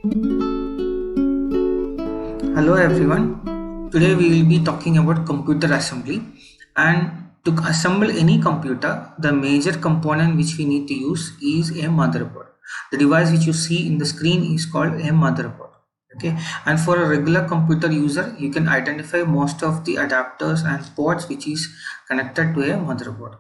Hello everyone. Today we will be talking about computer assembly, and to assemble any computer, the major component which we need to use is a motherboard. The device which you see in the screen is called a motherboard. Okay, and for a regular computer user, you can identify most of the adapters and ports which is connected to a motherboard.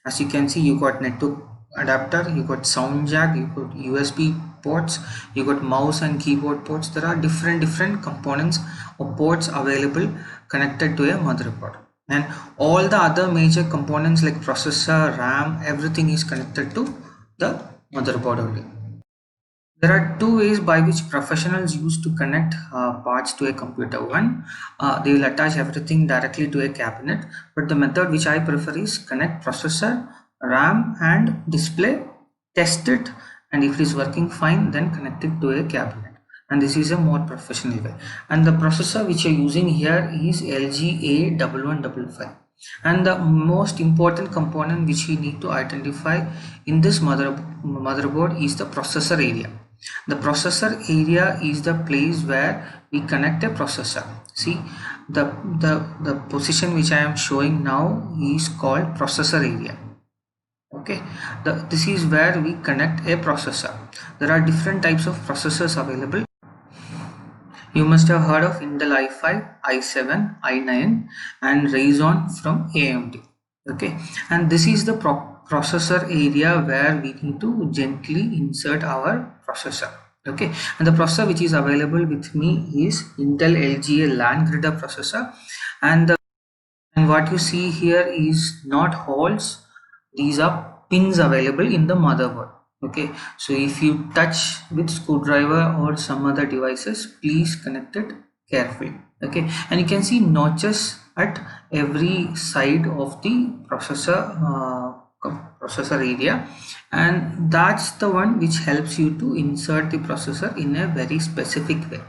As you can see, you got network adapter, you got sound jack, you got USB ports, you got mouse and keyboard ports. There are different components or ports available connected to a motherboard, and all the other major components like processor, RAM, everything is connected to the motherboard only. There are two ways by which professionals use to connect parts to a computer. One, they will attach everything directly to a cabinet, but the method which I prefer is connect processor, RAM and display, test it, and if it is working fine, then connect it to a cabinet. And this is a more professional way. And the processor which you're using here is LG A1155. And the most important component which we need to identify in this motherboard is the processor area. The processor area is the place where we connect a processor. See, the position which I am showing now is called processor area. Okay, this is where we connect a processor. There are different types of processors available. You must have heard of Intel i5, i7, i9 and Ryzen from AMD. Okay, and this is the processor area where we need to gently insert our processor. Okay, and the processor which is available with me is Intel LGA Landgridder processor, and what you see here is not holes, these are pins available in the motherboard. Okay, so if you touch with screwdriver or some other devices, please connect it carefully. Okay, and you can see notches at every side of the processor area, and that's the one which helps you to insert the processor in a very specific way,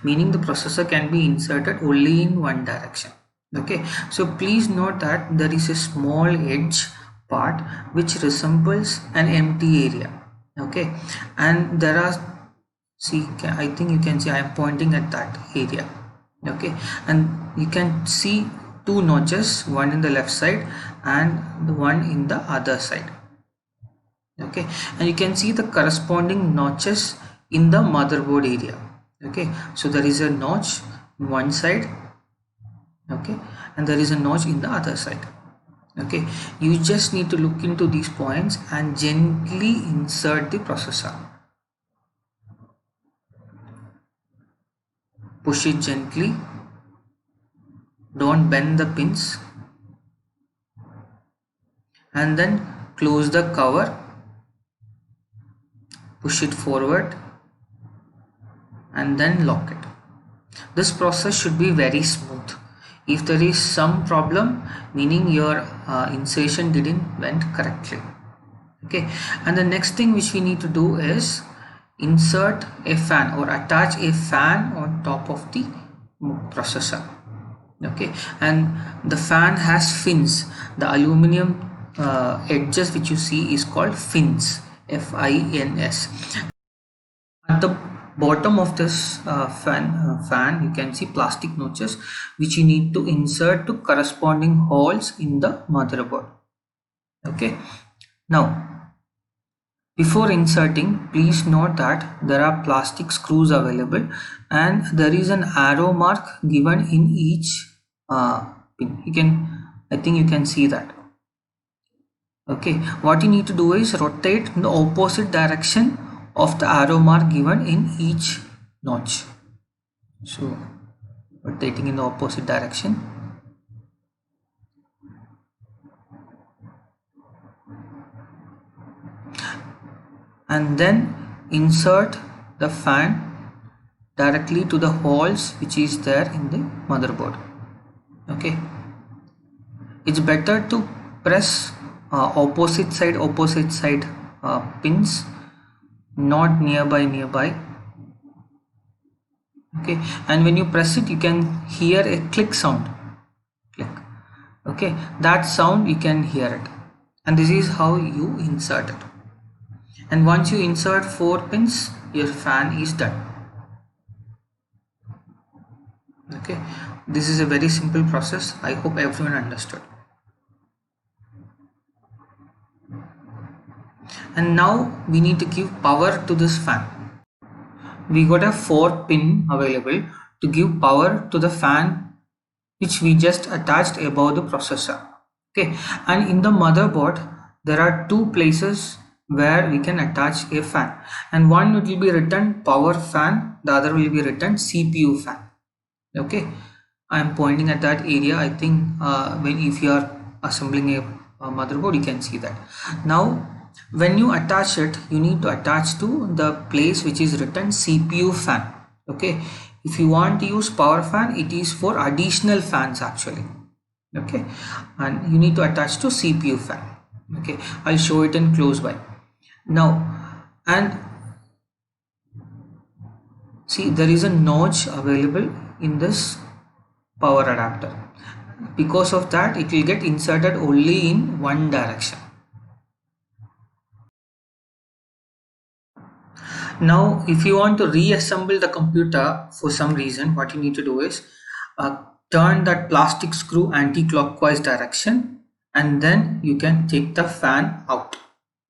meaning the processor can be inserted only in one direction. Okay, so please note that there is a small edge part which resembles an empty area. Okay, and there are, see, I think you can see I am pointing at that area. Okay, and you can see two notches, one in the left side and the one in the other side. Okay, and you can see the corresponding notches in the motherboard area. Okay, so there is a notch on one side, okay, and there is a notch in the other side. Okay, you just need to look into these points and gently insert the processor. Push it gently, don't bend the pins, and then close the cover, push it forward and then lock it. This process should be very smooth. If there is some problem, meaning your insertion didn't went correctly. Okay, and the next thing which we need to do is insert a fan or attach a fan on top of the processor. Okay, and the fan has fins. The aluminum edges which you see is called fins, F-I-N-S. At the bottom of this fan you can see plastic notches which you need to insert to corresponding holes in the motherboard. Okay, now before inserting, please note that there are plastic screws available and there is an arrow mark given in each pin. I think you can see that. Okay, what you need to do is rotate in the opposite direction of the arrow mark given in each notch. So rotating in the opposite direction. And then insert the fan directly to the holes which is there in the motherboard. Okay, it's better to press opposite side pins, not nearby. Okay, and when you press it you can hear a click sound. Click. Okay, that sound you can hear it, and this is how you insert it. And once you insert 4 pins, your fan is done. Okay, this is a very simple process. I hope everyone understood. And now we need to give power to this fan. We got a 4 pin available to give power to the fan which we just attached above the processor. Okay, and in the motherboard there are two places where we can attach a fan, and one will be written power fan, the other will be written CPU fan. Okay, I am pointing at that area. I think when if you are assembling a motherboard, you can see that. Now when you attach it, you need to attach to the place which is written CPU fan. Okay, if you want to use power fan, it is for additional fans actually. Okay, and you need to attach to CPU fan. Okay, I'll show it in close by now. And see, there is a notch available in this power adapter. Because of that, it will get inserted only in one direction. Now if you want to reassemble the computer for some reason, what you need to do is turn that plastic screw anti-clockwise direction, and then you can take the fan out.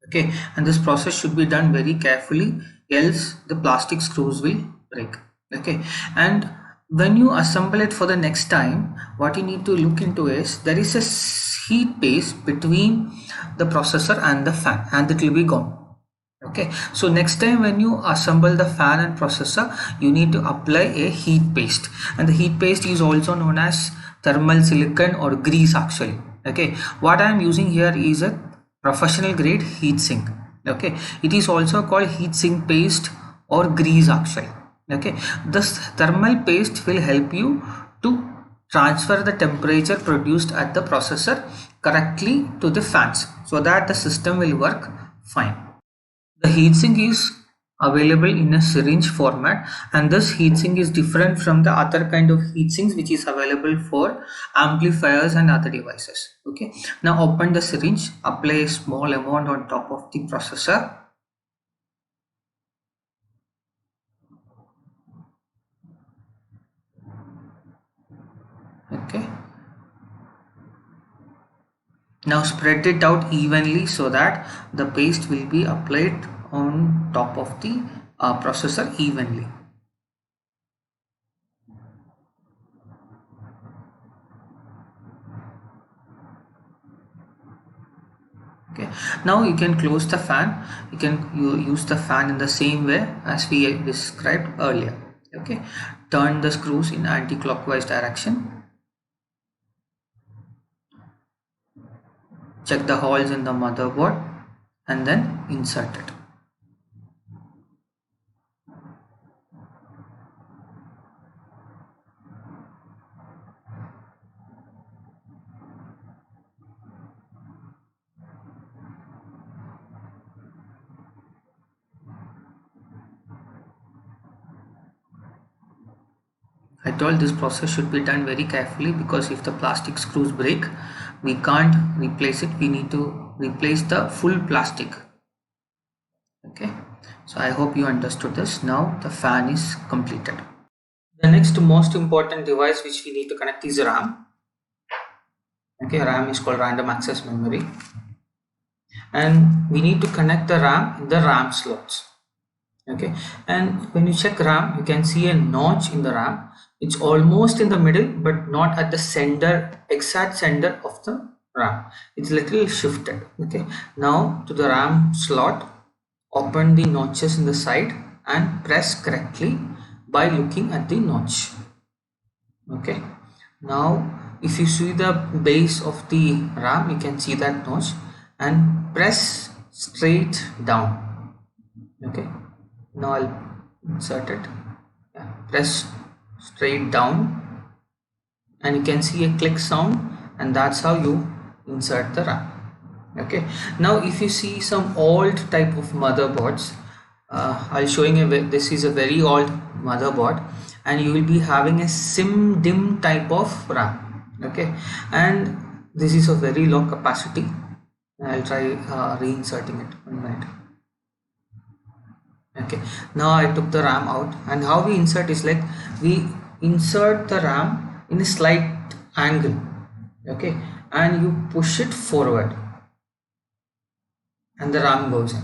Okay, and this process should be done very carefully, else the plastic screws will break. Okay, and when you assemble it for the next time, what you need to look into is there is a heat paste between the processor and the fan, and it will be gone. Okay, so next time when you assemble the fan and processor, you need to apply a heat paste, and the heat paste is also known as thermal silicon or grease actually. Okay, what I am using here is a professional grade heat sink. Okay, it is also called heat sink paste or grease actually. Okay, this thermal paste will help you to transfer the temperature produced at the processor correctly to the fans, so that the system will work fine. The heatsink is available in a syringe format, and this heatsink is different from the other kind of heatsinks which is available for amplifiers and other devices. Okay, now open the syringe, apply a small amount on top of the processor. Okay, now spread it out evenly so that the paste will be applied on top of the processor evenly. Okay, now you can close the fan. You can use the fan in the same way as we described earlier. Okay, turn the screws in anti-clockwise direction, check the holes in the motherboard, and then insert it. I told this process should be done very carefully, because if the plastic screws break, we can't replace it. We need to replace the full plastic. Okay, so I hope you understood this. Now the fan is completed. The next most important device which we need to connect is RAM. Okay, RAM is called random access memory, and we need to connect the RAM in the RAM slots. Okay, and when you check RAM, you can see a notch in the RAM. It's almost in the middle, but not at the center, exact center of the RAM. It's a little shifted. Okay, now to the RAM slot, open the notches in the side and press correctly by looking at the notch. Okay, now if you see the base of the RAM, you can see that notch, and press straight down. Okay, now I'll insert it. Yeah, press straight down, and you can see a click sound, and that's how you insert the RAM. Okay, now if you see some old type of motherboards, I'll showing you. This is a very old motherboard, and you will be having a SIMDIMM type of RAM. Okay, and this is a very low capacity. I'll try reinserting it. 1 minute. Okay, now I took the RAM out, and how we insert is like we insert the RAM in a slight angle, okay, and you push it forward and the RAM goes in.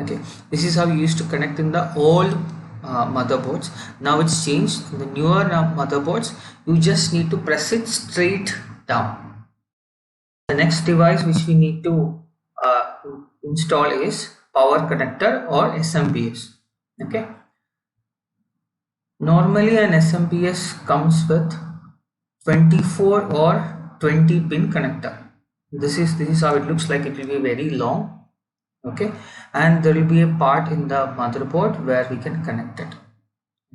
Okay, this is how you used to connect in the old motherboards. Now it's changed. In the newer motherboards, you just need to press it straight down. The next device which we need to install is power connector or SMPS. Okay, normally an SMPS comes with 24 or 20 pin connector. This is how it looks like. It will be very long, okay, and there will be a part in the motherboard where we can connect it.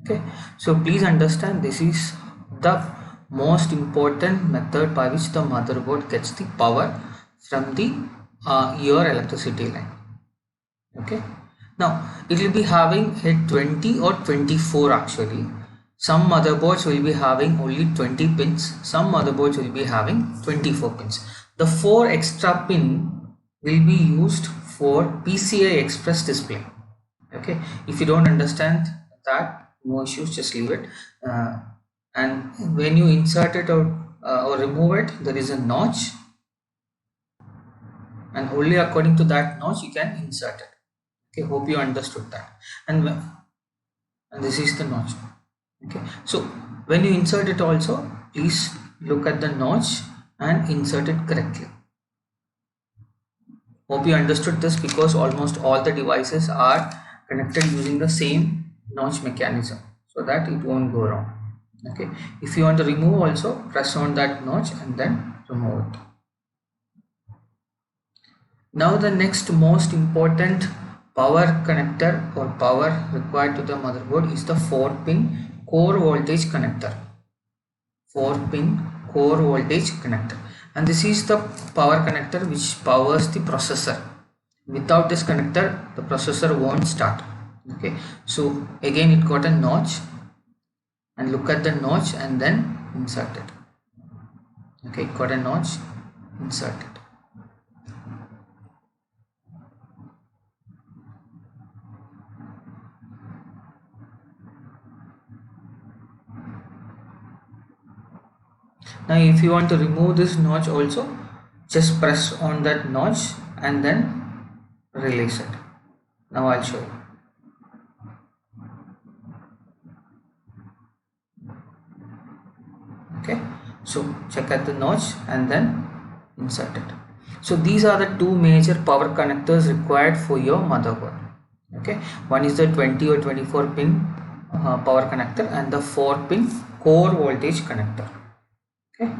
Okay, so please understand, this is the most important method by which the motherboard gets the power from the your electricity line. Okay, now it will be having a 20 or 24 actually. Some motherboards will be having only 20 pins, some motherboards will be having 24 pins. The 4 extra pin will be used for PCI Express display. Okay, if you don't understand that, no issues, just leave it. And when you insert it or remove it, there is a notch, and only according to that notch you can insert it. Okay, hope you understood that. And this is the notch. Okay, so when you insert it also, please look at the notch and insert it correctly. Hope you understood this, because almost all the devices are connected using the same notch mechanism, so that it won't go wrong. Okay, if you want to remove also, press on that notch and then remove it. Now the next most important power connector or power required to the motherboard is the 4-pin core voltage connector. 4-pin core voltage connector, and this is the power connector which powers the processor. Without this connector, the processor won't start. Okay, so again it got a notch, and look at the notch and then insert it. Okay, it got a notch, insert it. Now if you want to remove this notch also, just press on that notch and then release it. Now I'll show you. Okay, so check out the notch and then insert it. So these are the two major power connectors required for your motherboard. Okay, one is the 20 or 24 pin power connector, and the 4-pin core voltage connector. Okay,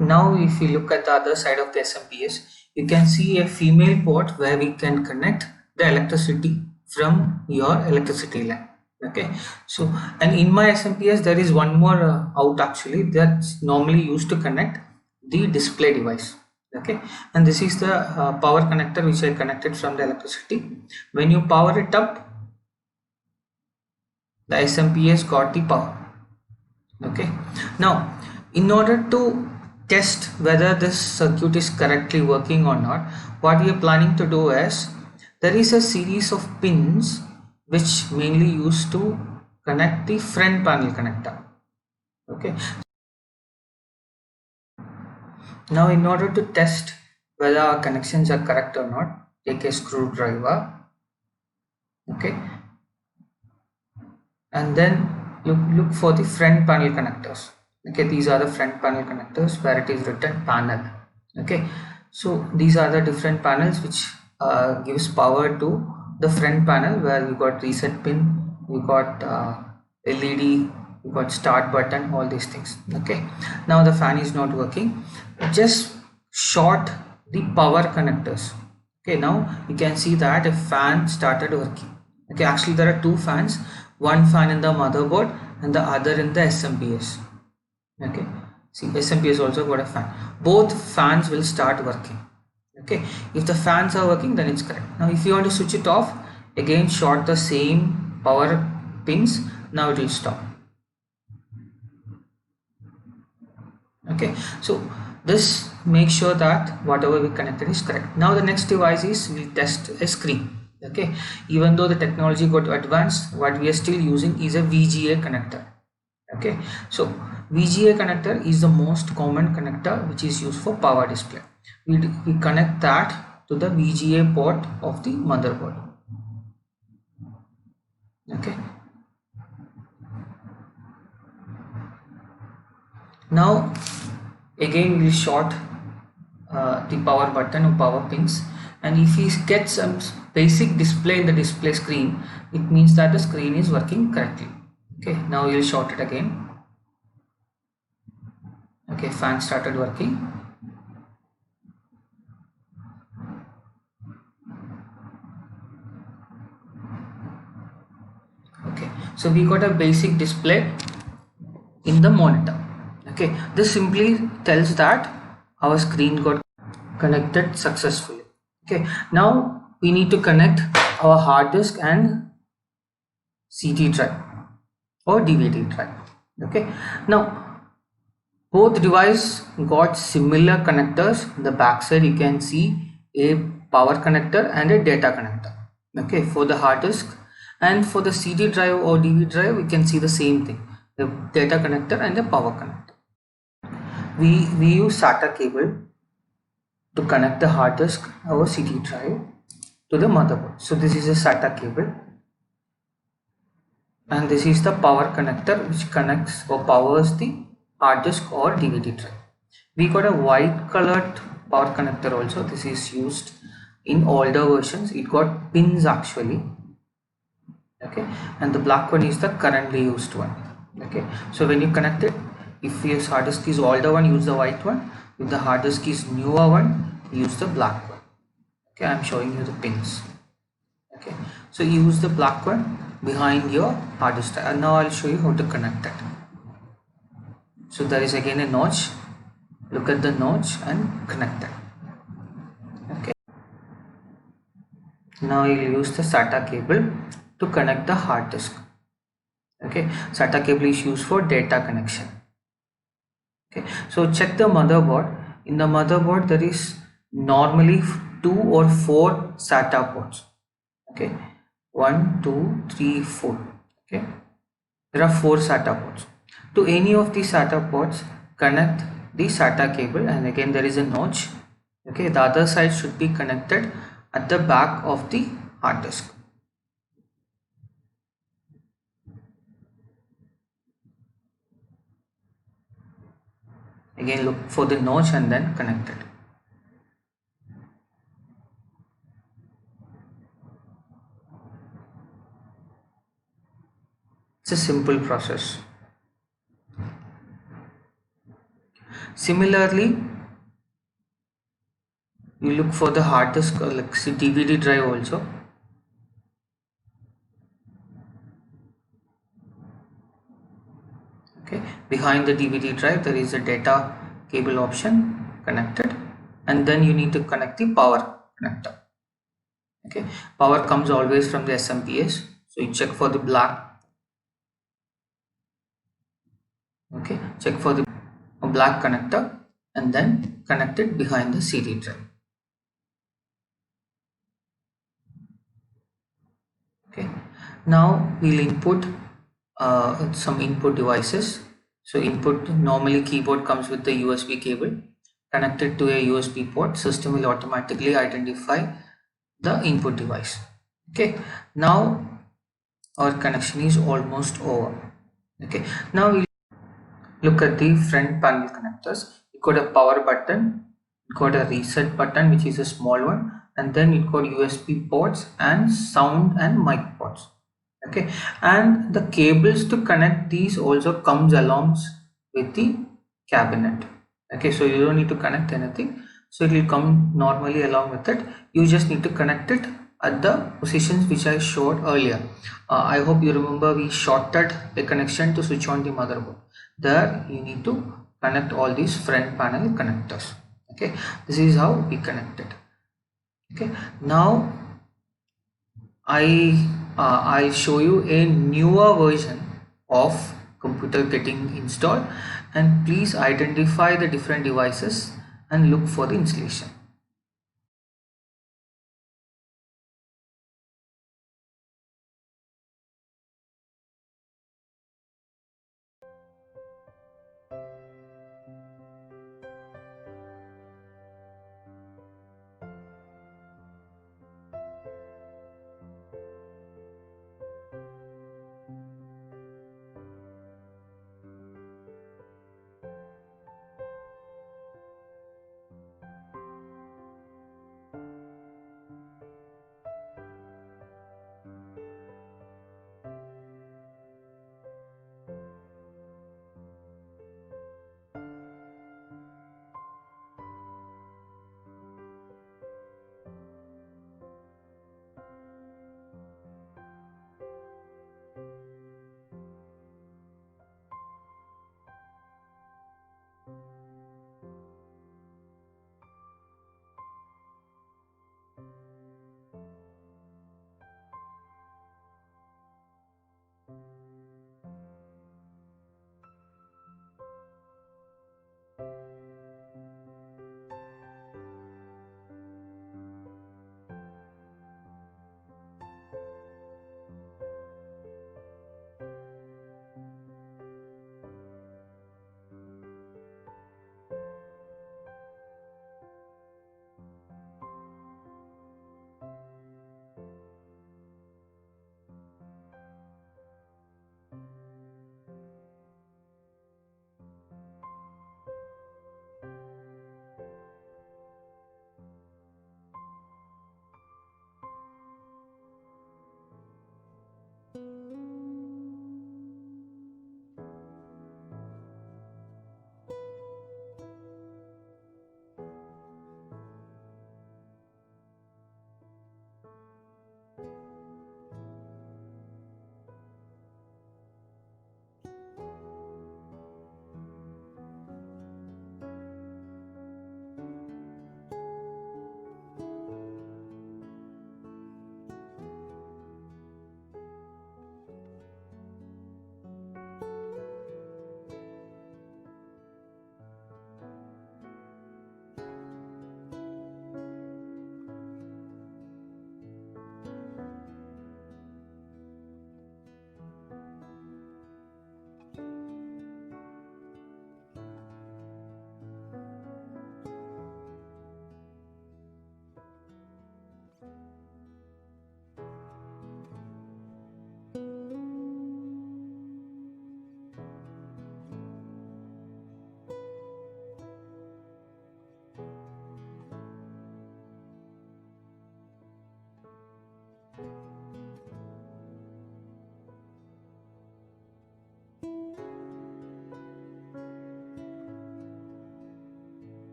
now if you look at the other side of the SMPS, you can see a female port where we can connect the electricity from your electricity line. Okay, so and in my SMPS there is one more out actually, that's normally used to connect the display device. Okay, and this is the power connector which I connected from the electricity. When you power it up, the SMPS got the power. Okay, now in order to test whether this circuit is correctly working or not, what we are planning to do is, there is a series of pins which mainly used to connect the front panel connector. Okay, now in order to test whether our connections are correct or not, take a screwdriver. Okay, and then look for the front panel connectors. Okay, these are the front panel connectors where it is written panel. Okay, so these are the different panels which gives power to the front panel, where we got reset pin, we got LED, we got start button, all these things. Okay, now the fan is not working, just short the power connectors. Okay, now you can see that a fan started working. Okay, actually there are two fans, one fan in the motherboard and the other in the SMPS. Okay, see, SMPS also got a fan. Both fans will start working. Okay, if the fans are working, then it's correct. Now if you want to switch it off, again short the same power pins. Now it will stop. Okay, so this makes sure that whatever we connected is correct. Now the next device is, we test a screen. Okay, even though the technology got advanced, what we are still using is a VGA connector. Okay, so VGA connector is the most common connector which is used for power display. We connect that to the VGA port of the motherboard. Okay, now again we'll short the power button or power pins, and if we get some basic display in the display screen, it means that the screen is working correctly. Okay, now we'll short it again. Okay, fan started working. Okay, so we got a basic display in the monitor. Okay, this simply tells that our screen got connected successfully. Okay, now we need to connect our hard disk and CD drive or DVD drive. Okay, now both device got similar connectors. The back side you can see a power connector and a data connector. Okay, for the hard disk, and for the CD drive or DVD drive we can see the same thing, the data connector and the power connector. We use SATA cable to connect the hard disk or CD drive to the motherboard. So this is a SATA cable, and this is the power connector which connects or powers the hard disk or DVD drive. We got a white colored power connector also. This is used in older versions. It got pins actually. Okay, and the black one is the currently used one. Okay, so when you connect it, if your hard disk is older one, use the white one. If the hard disk is newer one, use the black one. Okay, I'm showing you the pins. Okay, so use the black one behind your hard disk, and now I'll show you how to connect it. So there is again a notch. Look at the notch and connect it. Okay, now you'll use the SATA cable to connect the hard disk. Okay, SATA cable is used for data connection. Okay, so check the motherboard. In the motherboard there is normally 2 or 4 SATA ports. Okay, 1 2 3 4. Okay, there are 4 SATA ports. To any of the SATA ports, connect the SATA cable, and again there is a notch. Okay, the other side should be connected at the back of the hard disk. Again look for the notch and then connect it. It's a simple process. Similarly, you look for the hard disk, like DVD drive also. Okay, behind the DVD drive there is a data cable option connected, and then you need to connect the power connector. Okay, power comes always from the SMPS, so you check for the black. Okay, check for the black connector and then connect it behind the CD drive. Okay, now we'll input some input devices. So input, normally keyboard comes with the USB cable connected to a USB port. System will automatically identify the input device. Okay, now our connection is almost over. Okay, now we'll look at the front panel connectors. You got a power button, you got a reset button which is a small one, and then it got USB ports and sound and mic ports. Okay, and the cables to connect these also comes along with the cabinet. Okay, so you don't need to connect anything, so it will come normally along with it. You just need to connect it at the positions which I showed earlier. I hope you remember we shorted a connection to switch on the motherboard. There you need to connect all these front panel connectors. Okay, this is how we connect it. Okay, now I'll show you a newer version of computer getting installed, and please identify the different devices and look for the installation.